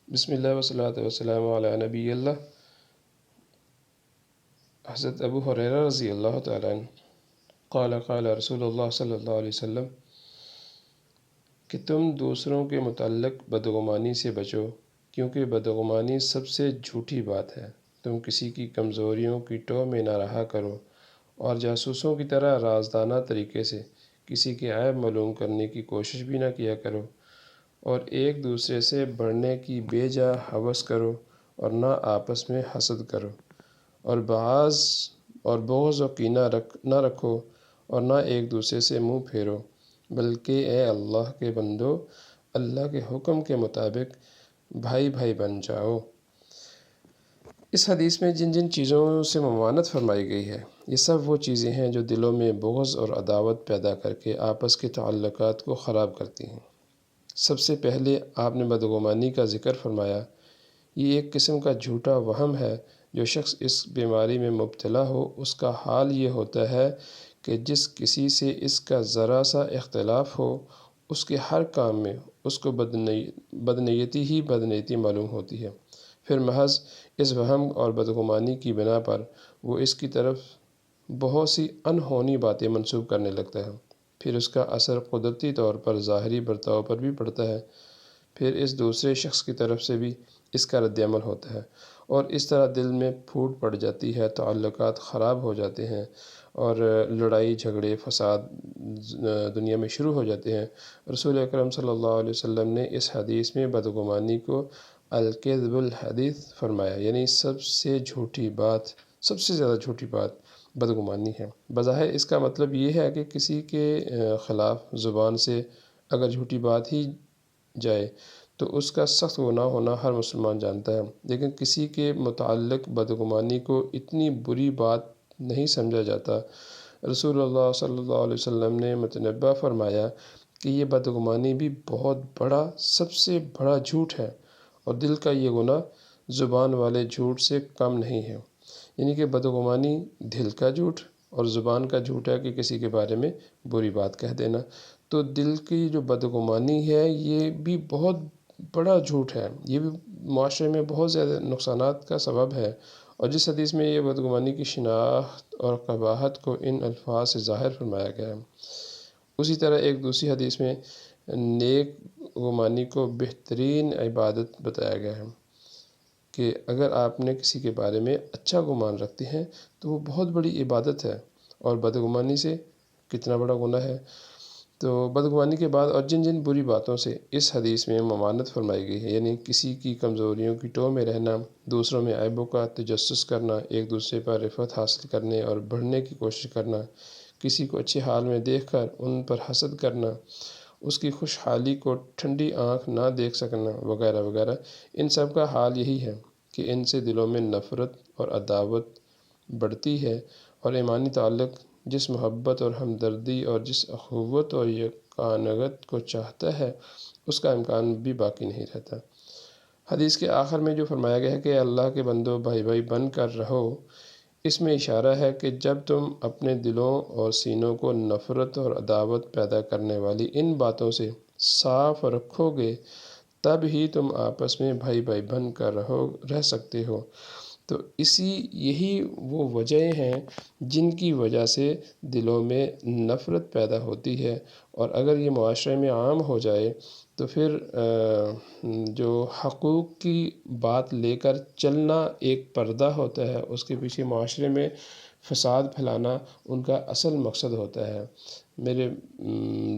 بسم اللہ والصلاۃ والسلام علی نبی اللہ۔ حضرت ابو ہریرہ رضی اللہ تعالیٰ عنہ قال قال رسول اللہ صلی اللہ علیہ وسلم کہ تم دوسروں کے متعلق بدگمانی سے بچو، کیونکہ بدگمانی سب سے جھوٹی بات ہے۔ تم کسی کی کمزوریوں کی ٹو میں نہ رہا کرو، اور جاسوسوں کی طرح رازدانہ طریقے سے کسی کے عیب معلوم کرنے کی کوشش بھی نہ کیا کرو، اور ایک دوسرے سے بڑھنے کی بے جا ہوس کرو، اور نہ آپس میں حسد کرو، اور بغض و کینہ نہ رکھو، اور نہ ایک دوسرے سے منہ پھیرو، بلکہ اے اللہ کے بندو، اللہ کے حکم کے مطابق بھائی بھائی بن جاؤ۔ اس حدیث میں جن جن چیزوں سے ممانعت فرمائی گئی ہے، یہ سب وہ چیزیں ہیں جو دلوں میں بغض اور عداوت پیدا کر کے آپس کے تعلقات کو خراب کرتی ہیں۔ سب سے پہلے آپ نے بدگمانی کا ذکر فرمایا۔ یہ ایک قسم کا جھوٹا وہم ہے۔ جو شخص اس بیماری میں مبتلا ہو، اس کا حال یہ ہوتا ہے کہ جس کسی سے اس کا ذرا سا اختلاف ہو، اس کے ہر کام میں اس کو بدنیتی معلوم ہوتی ہے۔ پھر محض اس وہم اور بدگمانی کی بنا پر وہ اس کی طرف بہت سی انہونی باتیں منسوب کرنے لگتا ہے۔ پھر اس کا اثر قدرتی طور پر ظاہری برتاؤ پر بھی پڑتا ہے۔ پھر اس دوسرے شخص کی طرف سے بھی اس کا رد عمل ہوتا ہے، اور اس طرح دل میں پھوٹ پڑ جاتی ہے، تعلقات خراب ہو جاتے ہیں، اور لڑائی جھگڑے فساد دنیا میں شروع ہو جاتے ہیں۔ رسول اکرم صلی اللہ علیہ وسلم نے اس حدیث میں بدگمانی کو الکذب الحدیث فرمایا، یعنی سب سے جھوٹی بات، سب سے زیادہ جھوٹی بات بدگمانی ہے۔ بظاہر اس کا مطلب یہ ہے کہ کسی کے خلاف زبان سے اگر جھوٹی بات ہی جائے تو اس کا سخت گناہ ہونا ہر مسلمان جانتا ہے، لیکن کسی کے متعلق بدگمانی کو اتنی بری بات نہیں سمجھا جاتا۔ رسول اللہ صلی اللہ علیہ وسلم نے متنبہ فرمایا کہ یہ بدگمانی بھی بہت بڑا، سب سے بڑا جھوٹ ہے، اور دل کا یہ گناہ زبان والے جھوٹ سے کم نہیں ہے۔ یعنی کہ بدگمانی دل کا جھوٹ اور زبان کا جھوٹ ہے کہ کسی کے بارے میں بری بات کہہ دینا۔ تو دل کی جو بدگمانی ہے یہ بھی بہت بڑا جھوٹ ہے، یہ بھی معاشرے میں بہت زیادہ نقصانات کا سبب ہے۔ اور جس حدیث میں یہ بدگمانی کی شناخت اور قباحت کو ان الفاظ سے ظاہر فرمایا گیا ہے، اسی طرح ایک دوسری حدیث میں نیک گمانی کو بہترین عبادت بتایا گیا ہے کہ اگر آپ نے کسی کے بارے میں اچھا گمان رکھتے ہیں تو وہ بہت بڑی عبادت ہے، اور بدگمانی سے کتنا بڑا گناہ ہے۔ تو بدگمانی کے بعد اور جن جن بری باتوں سے اس حدیث میں ممانعت فرمائی گئی ہے، یعنی کسی کی کمزوریوں کی ٹو میں رہنا، دوسروں میں عیبوں کا تجسس کرنا، ایک دوسرے پر رفعت حاصل کرنے اور بڑھنے کی کوشش کرنا، کسی کو اچھے حال میں دیکھ کر ان پر حسد کرنا، اس کی خوشحالی کو ٹھنڈی آنکھ نہ دیکھ سکنا، وغیرہ وغیرہ، ان سب کا حال یہی ہے کہ ان سے دلوں میں نفرت اور عداوت بڑھتی ہے، اور ایمانی تعلق جس محبت اور ہمدردی اور جس اخوت اور یکانگت کو چاہتا ہے، اس کا امکان بھی باقی نہیں رہتا۔ حدیث کے آخر میں جو فرمایا گیا ہے کہ اللہ کے بندو بھائی بھائی بن کر رہو، اس میں اشارہ ہے کہ جب تم اپنے دلوں اور سینوں کو نفرت اور عداوت پیدا کرنے والی ان باتوں سے صاف رکھو گے، تب ہی تم آپس میں بھائی بھائی بن کر رہ سکتے ہو۔ تو یہی وہ وجہیں ہیں جن کی وجہ سے دلوں میں نفرت پیدا ہوتی ہے، اور اگر یہ معاشرے میں عام ہو جائے تو پھر جو حقوق کی بات لے کر چلنا ایک پردہ ہوتا ہے، اس کے پیچھے معاشرے میں فساد پھیلانا ان کا اصل مقصد ہوتا ہے۔ میرے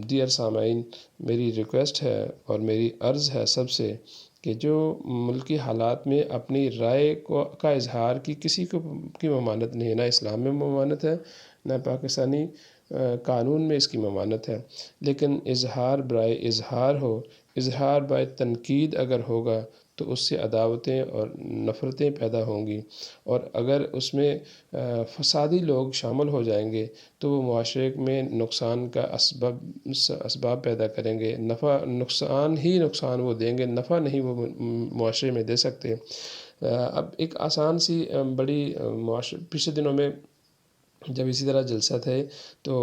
ڈیئر سامعین، میری ریکویسٹ ہے اور میری عرض ہے سب سے کہ جو ملکی حالات میں اپنی رائے کا اظہار کی کسی کی ممانعت نہیں ہے، نہ اسلام میں ممانعت ہے، نہ پاکستانی قانون میں اس کی ممانعت ہے، لیکن اظہار برائے اظہار ہو، اظہار برائے تنقید اگر ہوگا تو اس سے عداوتیں اور نفرتیں پیدا ہوں گی، اور اگر اس میں فسادی لوگ شامل ہو جائیں گے تو وہ معاشرے میں نقصان کا اسباب پیدا کریں گے، نقصان ہی نقصان وہ دیں گے، نفع نہیں وہ معاشرے میں دے سکتے۔ اب ایک آسان سی بڑی پچھلے دنوں میں جب اسی طرح جلسہ تھے تو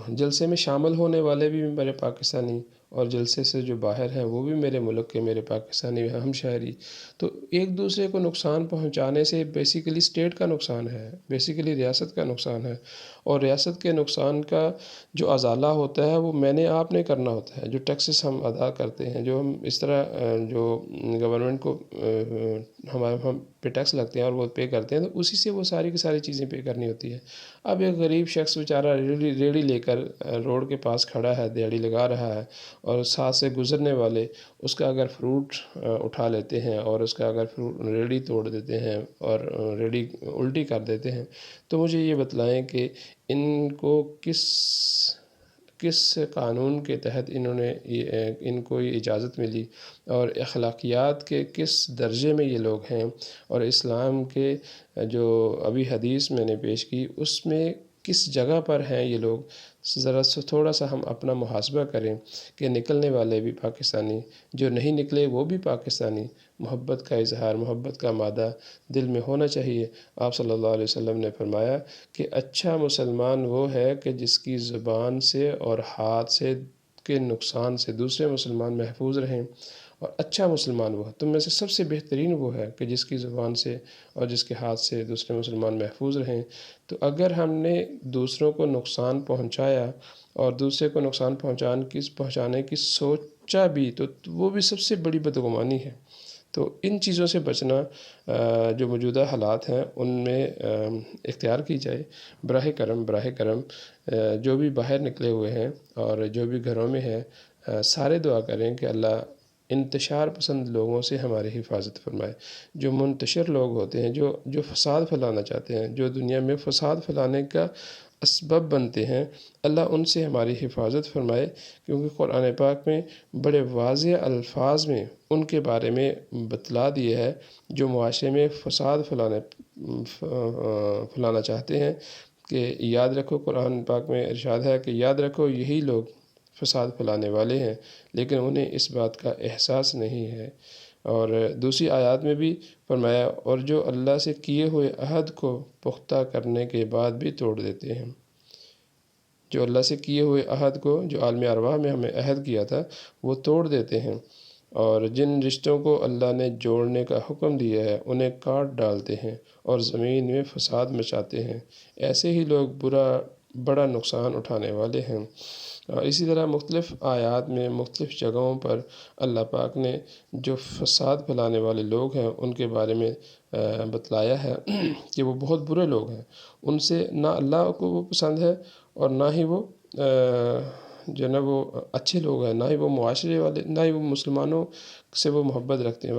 جلسے میں شامل ہونے والے بھی میرے پاکستانی اور جلسے سے جو باہر ہیں وہ بھی میرے ملک کے، میرے پاکستانی ہم شہری، تو ایک دوسرے کو نقصان پہنچانے سے بیسیکلی اسٹیٹ کا نقصان ہے، بیسیکلی ریاست کا نقصان ہے، اور ریاست کے نقصان کا جو ازالہ ہوتا ہے وہ میں نے آپ نے کرنا ہوتا ہے۔ جو ٹیکسز ہم ادا کرتے ہیں، جو ہم اس طرح جو گورنمنٹ کو ہم پہ ٹیکس لگتے ہیں اور وہ پے کرتے ہیں، تو اسی سے وہ ساری کی ساری چیزیں پے کرنی ہوتی ہے۔ اب ایک غریب شخص بیچارہ ریڑھی لے کر روڈ کے پاس کھڑا ہے، دیہڑی لگا رہا ہے، اور ساتھ سے گزرنے والے اس کا اگر فروٹ اٹھا لیتے ہیں اور اس کا اگر ریڑھی توڑ دیتے ہیں اور ریڑھی الٹی کر دیتے ہیں، تو مجھے یہ بتلائیں کہ ان کو کس قانون کے تحت ان کو یہ اجازت ملی، اور اخلاقیات کے کس درجے میں یہ لوگ ہیں، اور اسلام کے جو ابھی حدیث میں نے پیش کی اس میں کس جگہ پر ہیں یہ لوگ۔ ذرا تھوڑا سا ہم اپنا محاسبہ کریں کہ نکلنے والے بھی پاکستانی، جو نہیں نکلے وہ بھی پاکستانی۔ محبت کا اظہار، محبت کا مادہ دل میں ہونا چاہیے۔ آپ صلی اللہ علیہ وسلم نے فرمایا کہ اچھا مسلمان وہ ہے کہ جس کی زبان سے اور ہاتھ سے کے نقصان سے دوسرے مسلمان محفوظ رہیں، اور اچھا مسلمان وہ ہے، تم میں سے سب سے بہترین وہ ہے کہ جس کی زبان سے اور جس کے ہاتھ سے دوسرے مسلمان محفوظ رہیں۔ تو اگر ہم نے دوسروں کو نقصان پہنچایا اور دوسرے کو نقصان پہنچانے کی سوچا بھی، تو وہ بھی سب سے بڑی بدگمانی ہے۔ تو ان چیزوں سے بچنا جو موجودہ حالات ہیں ان میں اختیار کی جائے۔ براہ کرم جو بھی باہر نکلے ہوئے ہیں اور جو بھی گھروں میں ہیں، سارے دعا کریں کہ اللہ انتشار پسند لوگوں سے ہماری حفاظت فرمائے۔ جو منتشر لوگ ہوتے ہیں، جو فساد پھیلانا چاہتے ہیں، جو دنیا میں فساد پھیلانے کا اسباب بنتے ہیں، اللہ ان سے ہماری حفاظت فرمائے، کیونکہ قرآن پاک میں بڑے واضح الفاظ میں ان کے بارے میں بتلا دیا ہے جو معاشرے میں فساد پھیلانا چاہتے ہیں، کہ یاد رکھو، قرآن پاک میں ارشاد ہے کہ یاد رکھو یہی لوگ فساد پھیلانے والے ہیں، لیکن انہیں اس بات کا احساس نہیں ہے۔ اور دوسری آیات میں بھی فرمایا، اور جو اللہ سے کیے ہوئے عہد کو پختہ کرنے کے بعد بھی توڑ دیتے ہیں۔ جو اللہ سے کیے ہوئے عہد کو، جو عالم ارواح میں ہمیں عہد کیا تھا، وہ توڑ دیتے ہیں، اور جن رشتوں کو اللہ نے جوڑنے کا حکم دیا ہے انہیں کاٹ ڈالتے ہیں اور زمین میں فساد مچاتے ہیں۔ ایسے ہی لوگ بڑا نقصان اٹھانے والے ہیں۔ اور اسی طرح مختلف آیات میں مختلف جگہوں پر اللہ پاک نے جو فساد پھیلانے والے لوگ ہیں ان کے بارے میں بتلایا ہے کہ وہ بہت برے لوگ ہیں۔ ان سے نہ اللہ کو وہ پسند ہے، اور نہ ہی وہ جو نا وہ اچھے لوگ ہیں، نہ ہی وہ معاشرے والے، نہ ہی وہ مسلمانوں سے وہ محبت رکھتے ہیں۔